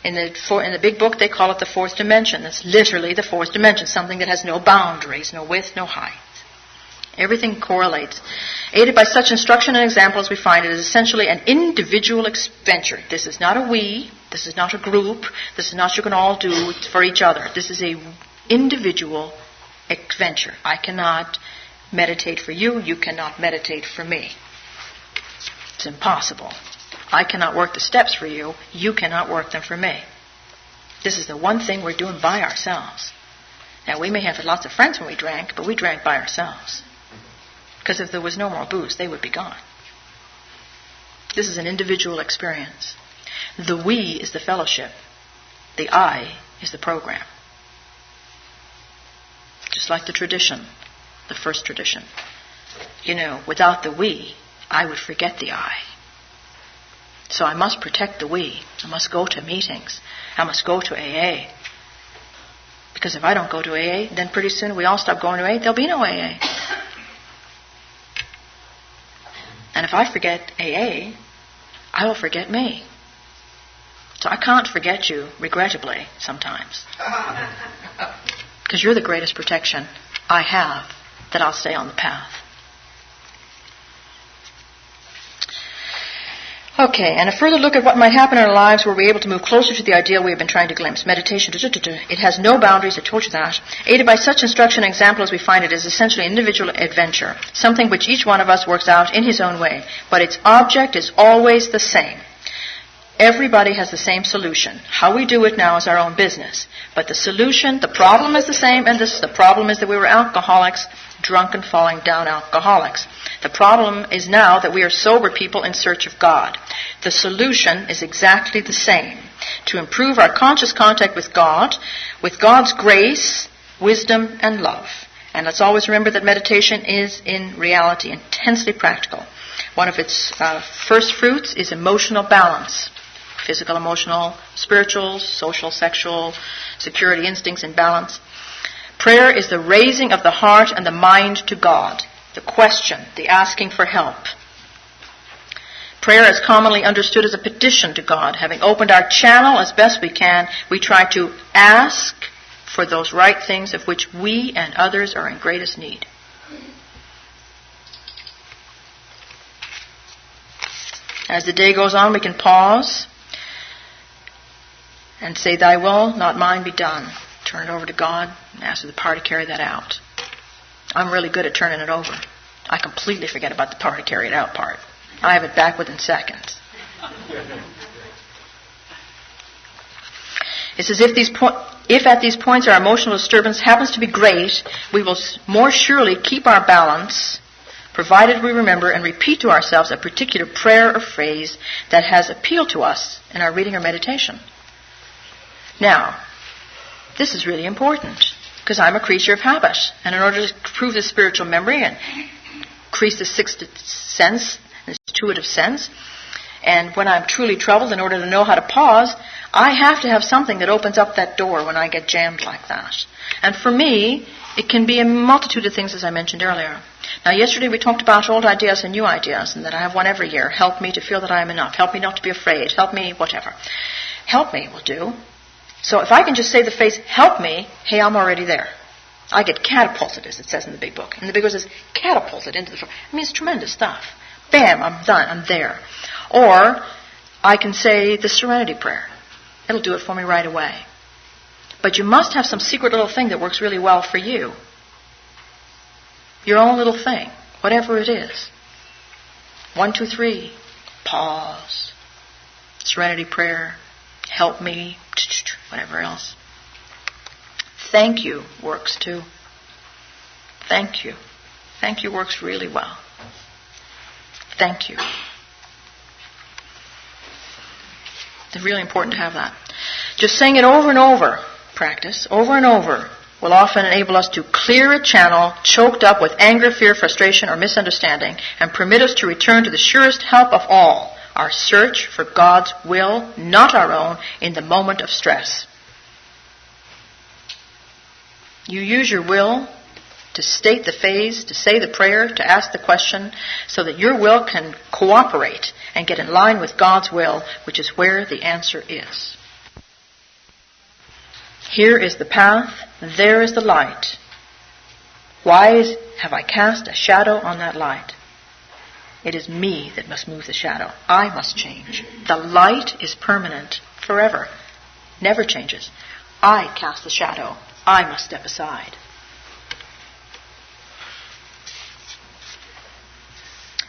In the big book, they call it the fourth dimension. That's literally the fourth dimension, something that has no boundaries, no width, no height. Everything correlates. Aided by such instruction and example as we find, it is essentially an individual venture. This is not a we. This is not a group. This is not you can all do for each other. This is a individual venture. I cannot meditate for you. You cannot meditate for me. It's impossible. I cannot work the steps for you. You cannot work them for me. This is the one thing we're doing by ourselves. Now, we may have had lots of friends when we drank, but we drank by ourselves. Because if there was no more booze, they would be gone. This is an individual experience. The we is the fellowship. The I is the program. Just like the tradition, the first tradition. You know, without the we, I would forget the I. So I must protect the we. I must go to meetings. I must go to AA. Because if I don't go to AA, then pretty soon we all stop going to AA, there'll be no AA. And if I forget AA, I will forget me. So I can't forget you, regrettably, sometimes. Because you're the greatest protection I have that I'll stay on the path. Okay, and a further look at what might happen in our lives were we able to move closer to the ideal we have been trying to glimpse. Meditation, it has no boundaries, I told you that. Aided by such instruction and example as we find it is essentially an individual adventure, something which each one of us works out in his own way, but its object is always the same. Everybody has the same solution. How we do it now is our own business. But the solution, the problem is the same, and the problem is that we were alcoholics, drunk and falling down alcoholics. The problem is now that we are sober people in search of God. The solution is exactly the same. To improve our conscious contact with God, with God's grace, wisdom, and love. And let's always remember that meditation is, in reality, intensely practical. One of its first fruits is emotional balance. Physical, emotional, spiritual, social, sexual, security, instincts, and balance. Prayer is the raising of the heart and the mind to God, the question, the asking for help. Prayer is commonly understood as a petition to God. Having opened our channel as best we can, we try to ask for those right things of which we and others are in greatest need. As the day goes on, we can pause and say, "Thy will, not mine, be done." Turn it over to God and ask the power to carry that out. I'm really good at turning it over. I completely forget about the power to carry it out part. I have it back within seconds. It's as if at these points our emotional disturbance happens to be great, we will more surely keep our balance, provided we remember and repeat to ourselves a particular prayer or phrase that has appealed to us in our reading or meditation. Now, this is really important, because I'm a creature of habit. And in order to improve the spiritual memory and increase the sixth sense, intuitive sense, and when I'm truly troubled, in order to know how to pause, I have to have something that opens up that door when I get jammed like that. And for me, it can be a multitude of things, as I mentioned earlier. Now, yesterday we talked about old ideas and new ideas, and that I have one every year. Help me to feel that I am enough. Help me not to be afraid. Help me, whatever. Help me will do. So if I can just say the phrase, "help me," hey, I'm already there. I get catapulted, as it says in the big book. And the big book says, catapulted into the... I mean, it's tremendous stuff. Bam, I'm done. I'm there. Or I can say the Serenity Prayer. It'll do it for me right away. But you must have some secret little thing that works really well for you. Your own little thing, whatever it is. 1, 2, 3. Pause. Serenity Prayer. Help me. Whatever else. Thank you works too. Thank you. Thank you works really well. Thank you. It's really important to have that. Just saying it over and over, practice, over and over, will often enable us to clear a channel choked up with anger, fear, frustration, or misunderstanding, and permit us to return to the surest help of all, our search for God's will, not our own, in the moment of stress. You use your will to state the phase, to say the prayer, to ask the question, so that your will can cooperate and get in line with God's will, which is where the answer is. Here is the path, there is the light. Why have I cast a shadow on that light? It is me that must move the shadow. I must change. The light is permanent, forever, never changes. I cast the shadow. I must step aside.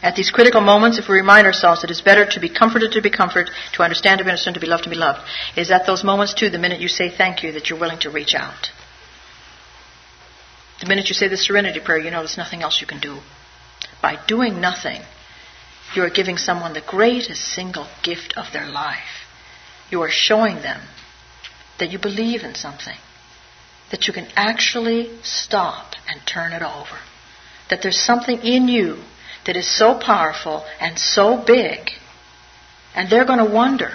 At these critical moments, if we remind ourselves that it's better to be comforted to be comforted, to understand to be understood, to be loved to be loved, it is at those moments too, the minute you say thank you, that you're willing to reach out. The minute you say the Serenity Prayer, you know there's nothing else you can do. By doing nothing, you are giving someone the greatest single gift of their life. You are showing them that you believe in something, that you can actually stop and turn it over, that there's something in you that is so powerful and so big, and they're going to wonder.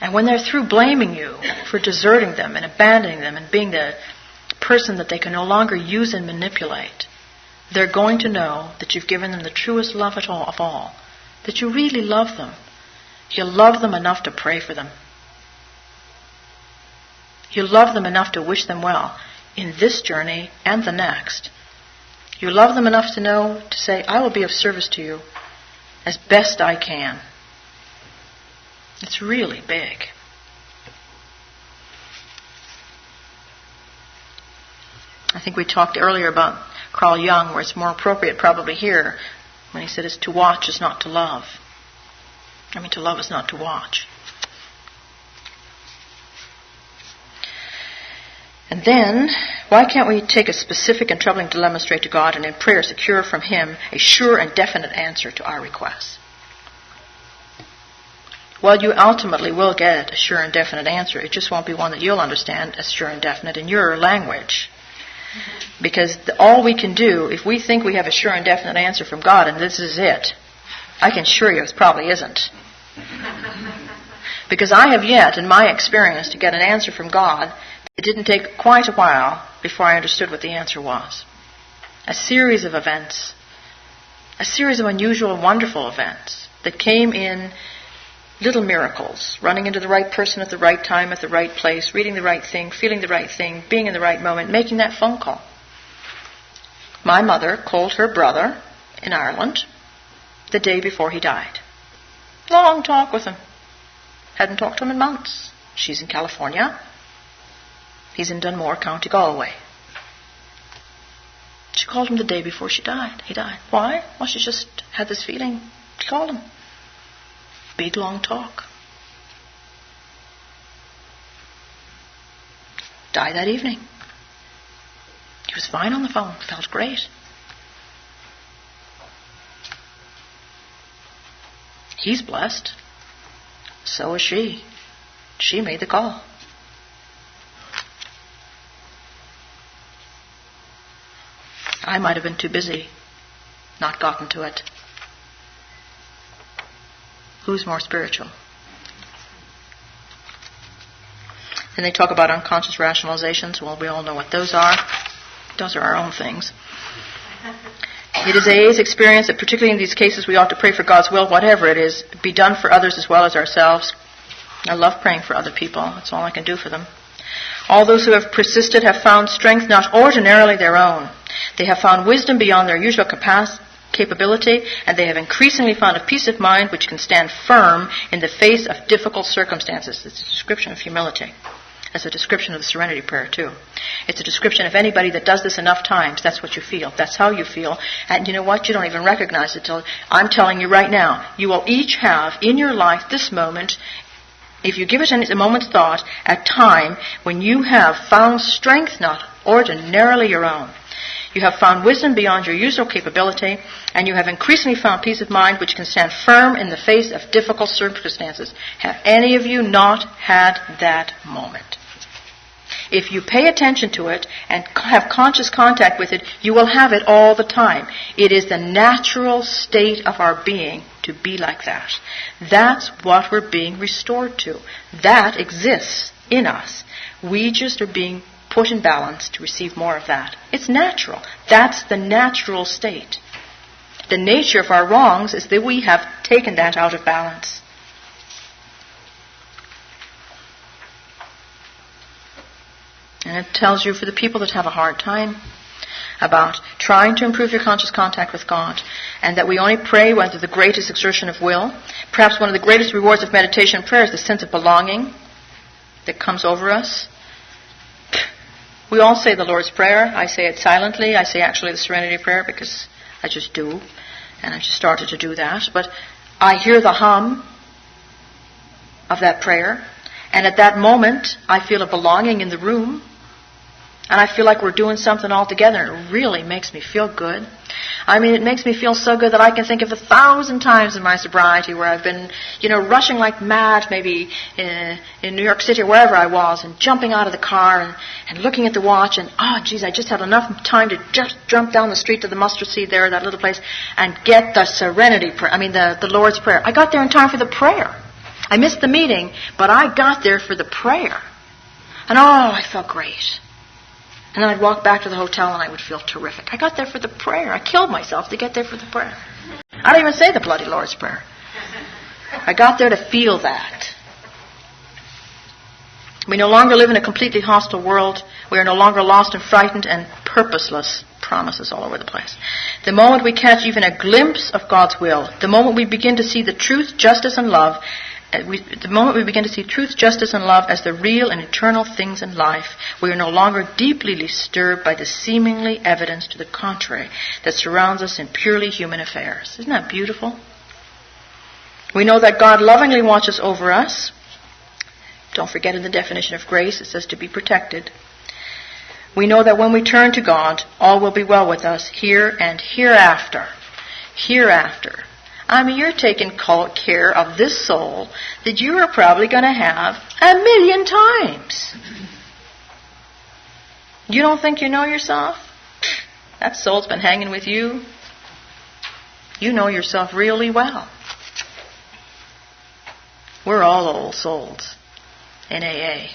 And when they're through blaming you for deserting them and abandoning them and being the person that they can no longer use and manipulate, they're going to know that you've given them the truest love of all, that you really love them. You love them enough to pray for them. You love them enough to wish them well in this journey and the next. You love them enough to know, to say, I will be of service to you as best I can. It's really big. I think we talked earlier about Carl Jung, where it's more appropriate probably here, when he said it's to watch is not to love. I mean, to love is not to watch. And then, why can't we take a specific and troubling dilemma straight to God and in prayer secure from Him a sure and definite answer to our requests? Well, you ultimately will get a sure and definite answer. It just won't be one that you'll understand as sure and definite in your language. Because all we can do, if we think we have a sure and definite answer from God, and this is it, I can assure you it probably isn't. Because I have yet, in my experience, to get an answer from God It didn't take quite a while before I understood what the answer was. A series of events, a series of unusual and wonderful events that came in little miracles, running into the right person at the right time, at the right place, reading the right thing, feeling the right thing, being in the right moment, making that phone call. My mother called her brother in Ireland the day before he died. Long talk with him. Hadn't talked to him in months. She's in California. He's in Dunmore, County Galway. She called him the day before he died. Why? Well, she just had this feeling. She called him. Big, long talk. Died that evening. He was fine on the phone. Felt great. He's blessed. So is she. She made the call. I might have been too busy, not gotten to it. Who's more spiritual? And they talk about unconscious rationalizations. Well, we all know what those are. Those are our own things. It is AA's experience that particularly in these cases we ought to pray for God's will, whatever it is, be done for others as well as ourselves. I love praying for other people. That's all I can do for them. All those who have persisted have found strength not ordinarily their own. They have found wisdom beyond their usual capability, and they have increasingly found a peace of mind which can stand firm in the face of difficult circumstances. It's a description of humility. It's a description of the Serenity Prayer, too. It's a description of anybody that does this enough times. That's what you feel. That's how you feel. And you know what? You don't even recognize it till I'm telling you right now. You will each have in your life this moment, if you give it a moment's thought, a time when you have found strength not ordinarily your own. You have found wisdom beyond your usual capability, and you have increasingly found peace of mind which can stand firm in the face of difficult circumstances. Have any of you not had that moment? If you pay attention to it and have conscious contact with it, you will have it all the time. It is the natural state of our being to be like that. That's what we're being restored to. That exists in us. We just are being put in balance to receive more of that. It's natural. That's the natural state. The nature of our wrongs is that we have taken that out of balance. And it tells you for the people that have a hard time about trying to improve your conscious contact with God, and that we only pray under the greatest exertion of will. Perhaps one of the greatest rewards of meditation and prayer is the sense of belonging that comes over us. We all say the Lord's Prayer. I say it silently. I say actually the Serenity Prayer because I just do. And I just started to do that. But I hear the hum of that prayer. And at that moment, I feel a belonging in the room. And I feel like we're doing something all together. It really makes me feel good. I mean, it makes me feel so good that I can think of 1,000 times in my sobriety where I've been, rushing like mad, maybe in New York City or wherever I was, and jumping out of the car and looking at the watch and, I just had enough time to just jump down the street to the mustard seed there, that little place, and get the Serenity Prayer, the Lord's Prayer. I got there in time for the prayer. I missed the meeting, but I got there for the prayer. And I felt great. And then I'd walk back to the hotel and I would feel terrific. I got there for the prayer. I killed myself to get there for the prayer. I don't even say the bloody Lord's Prayer. I got there to feel that. We no longer live in a completely hostile world. We are no longer lost and frightened and purposeless. Promises all over the place. The moment we catch even a glimpse of God's will, the moment we begin to see the truth, justice, and love, the moment we begin to see truth, justice, and love as the real and eternal things in life, we are no longer deeply disturbed by the seemingly evidence to the contrary that surrounds us in purely human affairs. Isn't that beautiful? We know that God lovingly watches over us. Don't forget in the definition of grace, it says to be protected. We know that when we turn to God, all will be well with us here and hereafter. Hereafter. You're taking care of this soul that you are probably going to have 1,000,000 times. You don't think you know yourself? That soul's been hanging with you. You know yourself really well. We're all old souls in AA.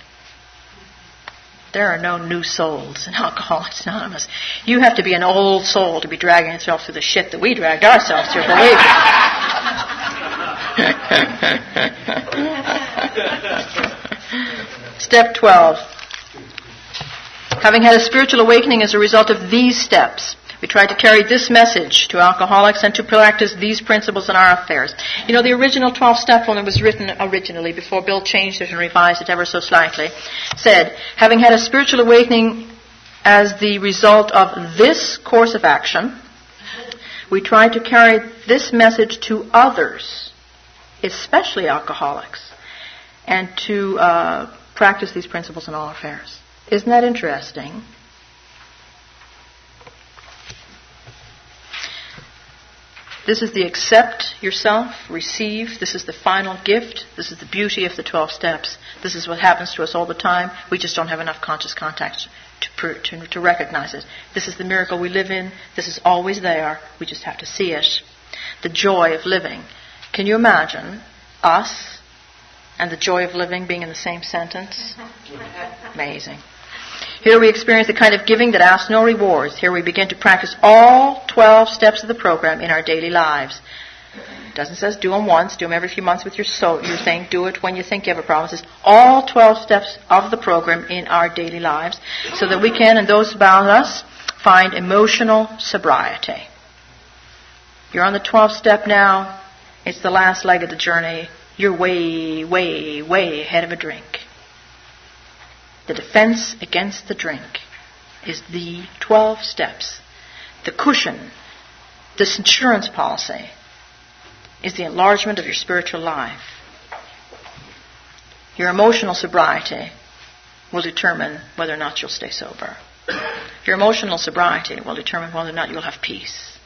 There are no new souls in Alcoholics Anonymous. You have to be an old soul to be dragging yourself through the shit that we dragged ourselves through, believe me. Step 12. Having had a spiritual awakening as a result of these steps, we try to carry this message to alcoholics and to practice these principles in our affairs. You know, the original 12-step, when it was written originally, before Bill changed it and revised it ever so slightly, said, having had a spiritual awakening as the result of this course of action, we try to carry this message to others, especially alcoholics, and to practice these principles in all affairs. Isn't that interesting? This is the accept yourself, receive. This is the final gift. This is the beauty of the 12 steps. This is what happens to us all the time. We just don't have enough conscious contact to recognize it. This is the miracle we live in. This is always there. We just have to see it. The joy of living. Can you imagine us and the joy of living being in the same sentence? Amazing. Here we experience the kind of giving that asks no rewards. Here we begin to practice all 12 steps of the program in our daily lives. It doesn't say do them once, do them every few months with your thing. Do it when you think you have a problem. It says all 12 steps of the program in our daily lives so that we can, and those about us, find emotional sobriety. You're on the 12th step now. It's the last leg of the journey. You're way, way, way ahead of a drink. The defense against the drink is the 12 steps. The cushion, this insurance policy, is the enlargement of your spiritual life. Your emotional sobriety will determine whether or not you'll stay sober. Your emotional sobriety will determine whether or not you'll have peace.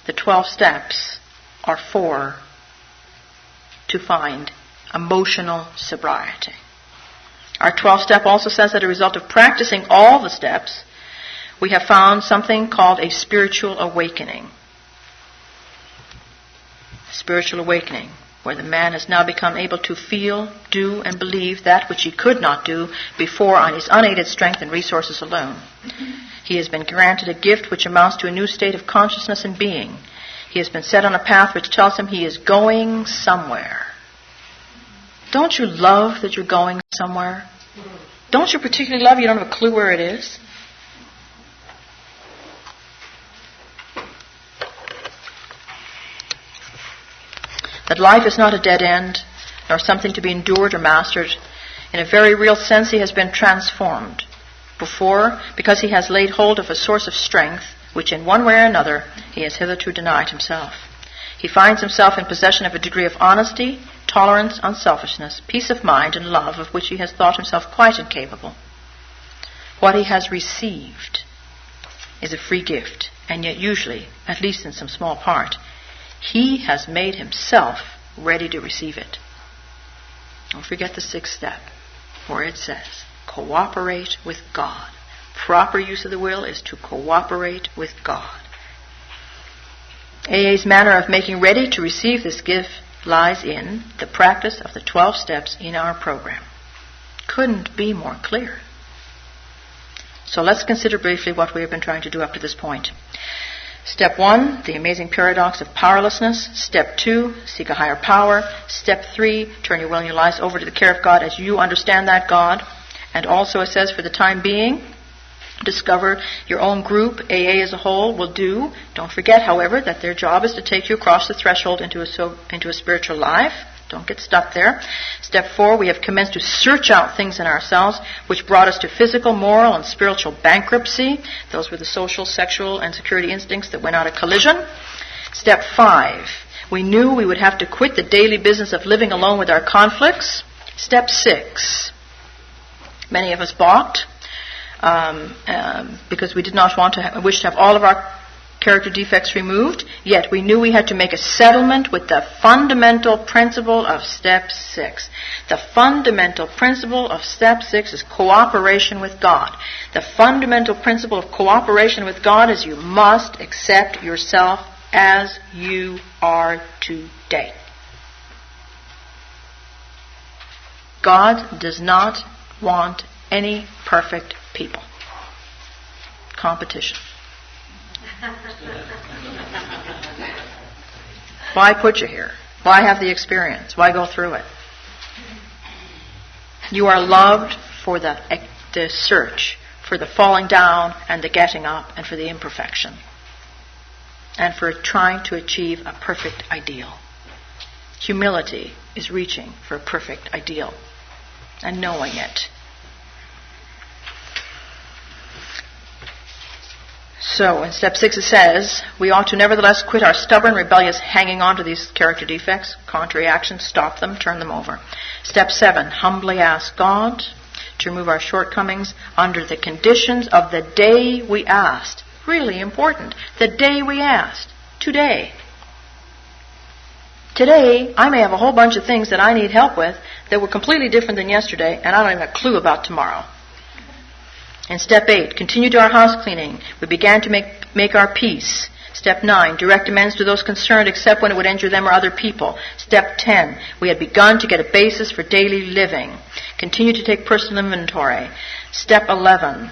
The 12 steps are to find emotional sobriety. Our 12th step also says that as a result of practicing all the steps, we have found something called a spiritual awakening. Spiritual awakening, where the man has now become able to feel, do, and believe that which he could not do before on his unaided strength and resources alone. He has been granted a gift which amounts to a new state of consciousness and being. He has been set on a path which tells him he is going somewhere. Don't you love that you're going somewhere? Don't you particularly love you don't have a clue where it is? That life is not a dead end, nor something to be endured or mastered. In a very real sense, he has been transformed. Before, because he has laid hold of a source of strength, which in one way or another he has hitherto denied himself. He finds himself in possession of a degree of honesty, tolerance, unselfishness, peace of mind, and love of which he has thought himself quite incapable. What he has received is a free gift, and yet usually, at least in some small part, he has made himself ready to receive it. Don't forget the 6th step, where it says, cooperate with God. Proper use of the will is to cooperate with God. AA's manner of making ready to receive this gift lies in the practice of the 12 steps in our program. Couldn't be more clear. So let's consider briefly what we have been trying to do up to this point. Step 1, the amazing paradox of powerlessness. Step 2, seek a higher power. Step 3, turn your will and your lives over to the care of God as you understand that God. And also it says, for the time being, discover your own group. AA as a whole will do. Don't forget, however, that their job is to take you across the threshold into a spiritual life. Don't get stuck there. Step 4, we have commenced to search out things in ourselves which brought us to physical, moral, and spiritual bankruptcy. Those were the social, sexual, and security instincts that went out of collision. Step 5, we knew we would have to quit the daily business of living alone with our conflicts. Step 6, many of us balked because we did not wish to have all of our character defects removed, yet we knew we had to make a settlement with the fundamental principle of Step 6. The fundamental principle of Step 6 is cooperation with God. The fundamental principle of cooperation with God is you must accept yourself as you are today. God does not want any perfect people. Competition. Why put you here? Why have the experience? Why go through it? You are loved for the search, for the falling down and the getting up, and for the imperfection, and for trying to achieve a perfect ideal. Humility is reaching for a perfect ideal and knowing it. So in step 6 it says, we ought to nevertheless quit our stubborn, rebellious hanging on to these character defects, contrary actions, stop them, turn them over. Step 7, humbly ask God to remove our shortcomings under the conditions of the day we asked. Really important. The day we asked. Today. Today, I may have a whole bunch of things that I need help with that were completely different than yesterday, and I don't even have a clue about tomorrow. In step 8, continue to our house cleaning. We began to make our peace. Step 9, direct amends to those concerned except when it would injure them or other people. Step 10, we had begun to get a basis for daily living. Continue to take personal inventory. Step 11,